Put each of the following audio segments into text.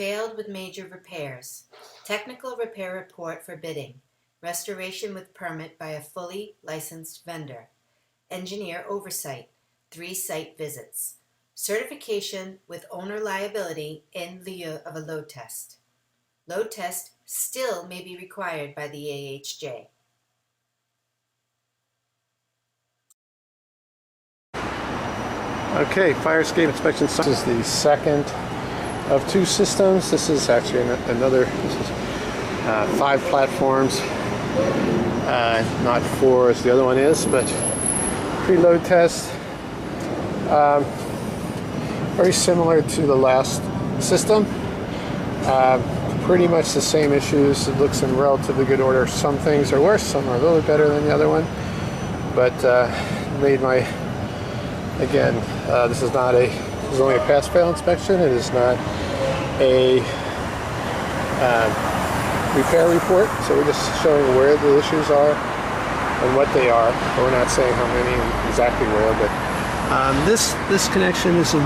Failed with major repairs. Technical repair report for bidding. Restoration with permit by a fully licensed vendor. Engineer oversight. 3 site visits. Certification with owner liability in lieu of a load test. Load test still may be required by the AHJ. Okay, fire escape inspection. This is the second of 2 systems. This is actually another. This is 5 platforms, not 4 as the other one is, but preload test. Very similar to the last system. Pretty much the same issues. It looks in relatively good order. Some things are worse, some are a little better than the other one. But made my, again, this is only a pass-fail inspection. It is not a repair report. So we're just showing where the issues are and what they are. But we're not saying how many and exactly where. But this connection is in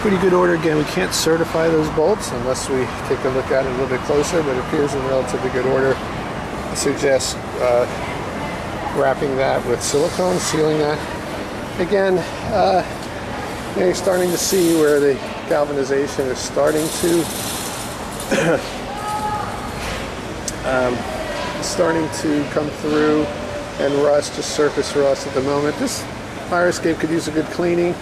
pretty good order. Again, we can't certify those bolts unless we take a look at it a little bit closer, but it appears in relatively good order. I suggest wrapping that with silicone, sealing that. Again, you're starting to see where the galvanization is starting to come through and rust, just surface rust at the moment. This fire escape could use a good cleaning.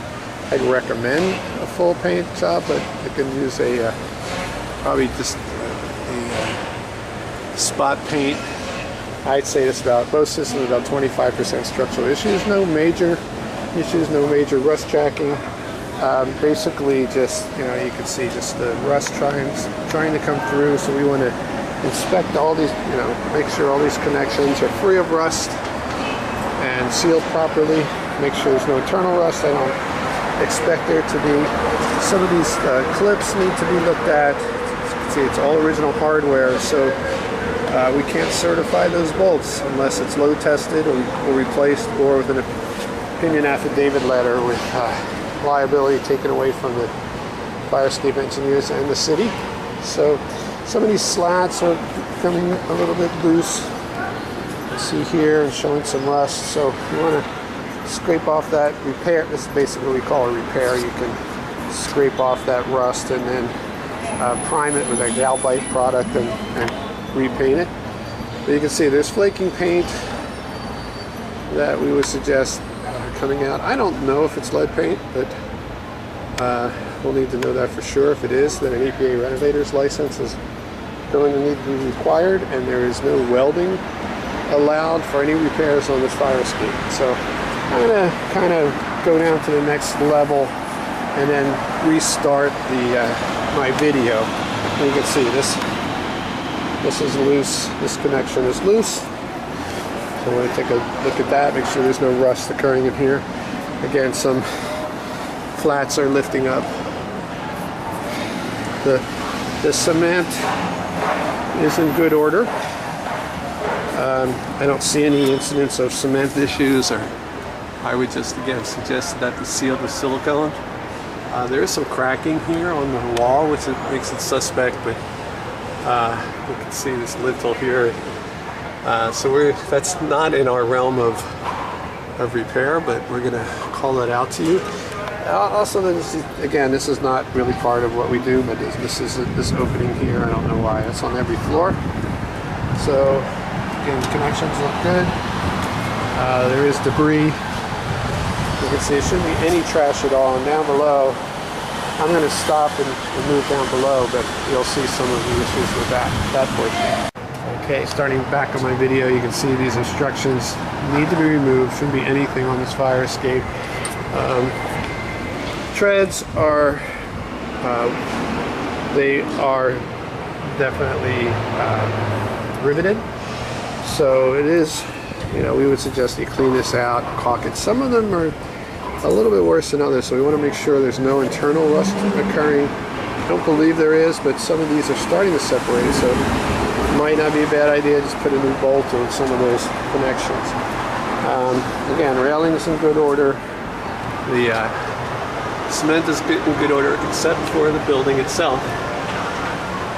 I'd recommend a full paint job, but it can use a probably just a spot paint. I'd say it's about, both systems about 25% structural issues. No major issues, no major rust jacking. Basically just, you can see just the rust trying to come through. So we want to inspect all these, make sure all these connections are free of rust and sealed properly. Make sure there's no internal rust. I don't expect there to be. Some of these clips need to be looked at. As you can see, it's all original hardware, so we can't certify those bolts unless it's load tested or replaced, or with an opinion affidavit letter with liability taken away from the fire escape engineers and the city. So some of these slats are becoming a little bit loose. You see here and showing some rust. So you want to scrape off that repair. This is basically what we call a repair. You can scrape off that rust and then prime it with a Galbite product and repaint it. But you can see there's flaking paint that we would suggest coming out. I don't know if it's lead paint, but we'll need to know that for sure. If it is, then an EPA renovator's license is going to need to be required, and there is no welding allowed for any repairs on this fire escape. So I'm going to kind of go down to the next level and then restart my video. And you can see this is loose. This connection is loose. So I'm going to take a look at that, make sure there's no rust occurring in here. Again, some flats are lifting up. The cement is in good order. I don't see any incidents of cement issues, or I would just again suggest that the seal with silicone. There is some cracking here on the wall, which makes it suspect, but you can see this lintel here. So that's not in our realm of repair, but we're going to call that out to you. Also, this is not really part of what we do, but this opening here, I don't know why. It's on every floor. So again, the connections look good. There is debris. You can see there shouldn't be any trash at all. And down below, I'm going to stop and move down below, but you'll see some of the issues with that portion. Okay, starting back on my video, you can see these instructions need to be removed. Shouldn't be anything on this fire escape. Treads are they are definitely riveted. So it is, we would suggest you clean this out, caulk it. Some of them are a little bit worse than others, so we want to make sure there's no internal rust occurring. I don't believe there is, but some of these are starting to separate, so it might not be a bad idea to just put a new bolt on some of those connections. Again, railing is in good order. The cement is in good order except for the building itself.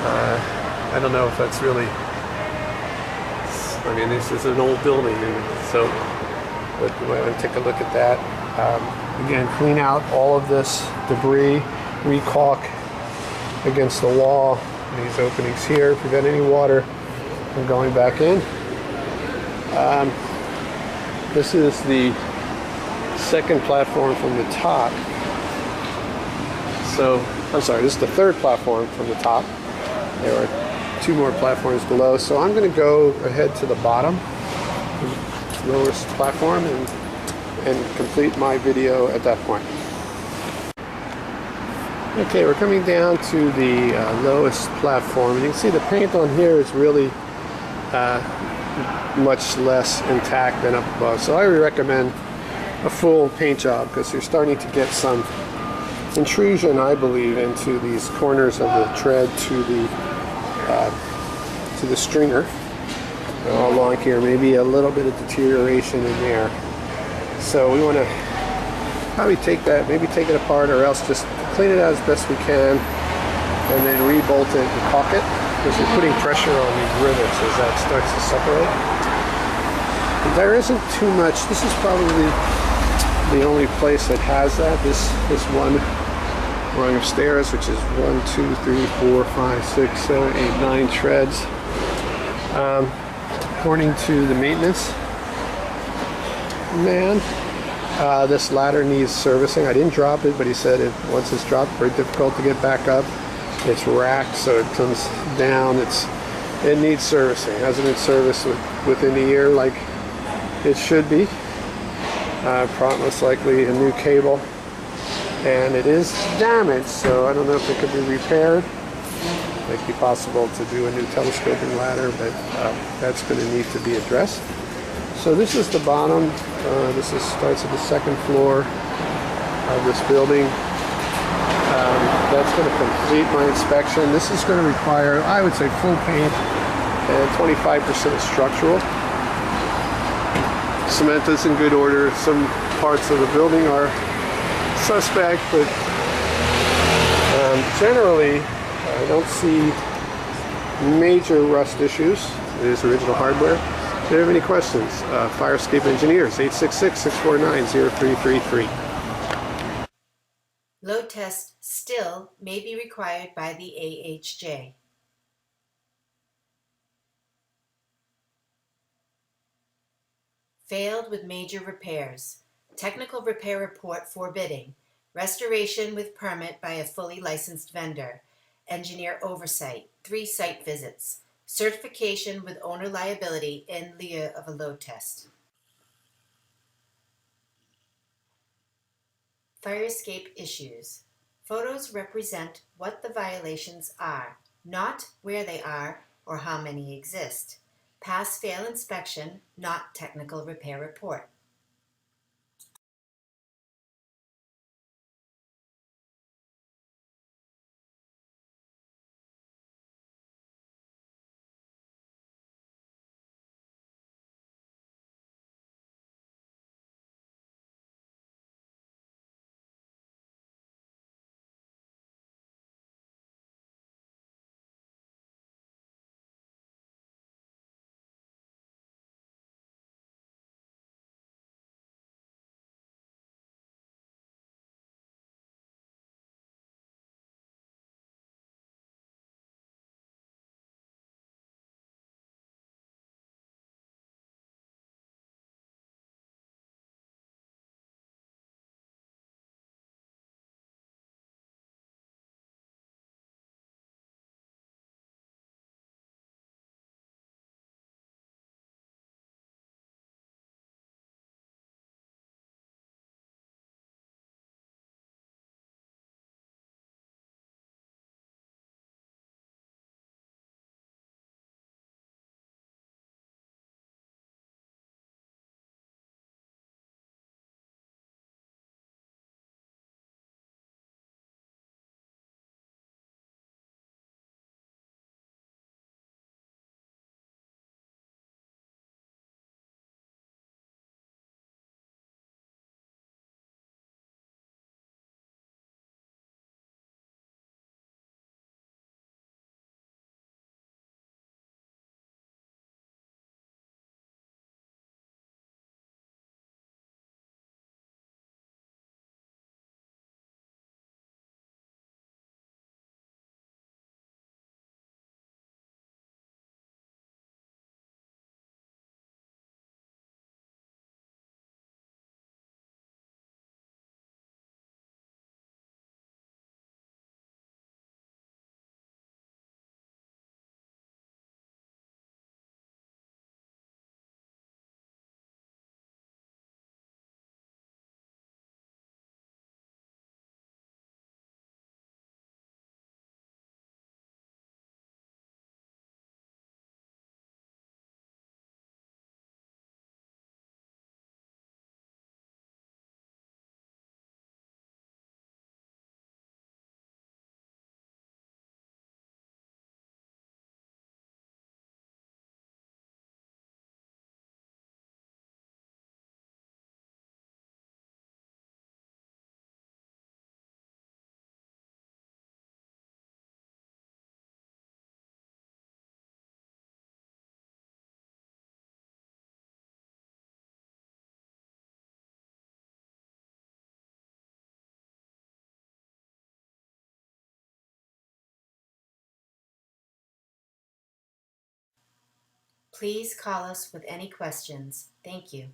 I don't know if that's really, I mean, this is an old building, and so, but we want to take a look at that. Again, clean out all of this debris, re-caulk against the wall, these openings here, prevent any water from going back in. This is the second platform from the top. So, I'm sorry, this is the third platform from the top. There are 2 more platforms below. So I'm going to go ahead to the bottom, lowest platform, and complete my video at that point. Okay, we're coming down to the lowest platform. And you can see the paint on here is really much less intact than up above. So I would recommend a full paint job because you're starting to get some intrusion, I believe, into these corners of the tread to the stringer all along here. Maybe a little bit of deterioration in there. So we want to probably take that, maybe take it apart, or else just clean it out as best we can, and then re-bolt it and caulk it, because you're putting pressure on these rivets as that starts to separate. There isn't too much. This is probably the only place that has that. This one rung of stairs, which is 1, 2, 3, 4, 5, 6, 7, 8, 9 treads. According to the maintenance man, this ladder needs servicing. I didn't drop it, but he said once it's dropped, very difficult to get back up. It's racked, so it comes down. It needs servicing. It hasn't been serviced within a year like it should be. Most likely a new cable, and it is damaged, so I don't know if it could be repaired. It might be possible to do a new telescoping ladder, but that's going to need to be addressed. So this is the bottom. Starts at the second floor of this building. That's going to complete my inspection. This is going to require, I would say, full paint and 25% structural. Cement is in good order. Some parts of the building are suspect, but generally I don't see major rust issues. It is original hardware. If you have any questions, Fire Escape Engineers, 866-649-0333. Load test still may be required by the AHJ. Failed with major repairs. Technical repair report forbidding. Restoration with permit by a fully licensed vendor. Engineer oversight. 3 site visits. Certification with owner liability in lieu of a load test. Fire escape issues. Photos represent what the violations are, not where they are or how many exist. Pass-fail inspection, not technical repair report. Please call us with any questions. Thank you.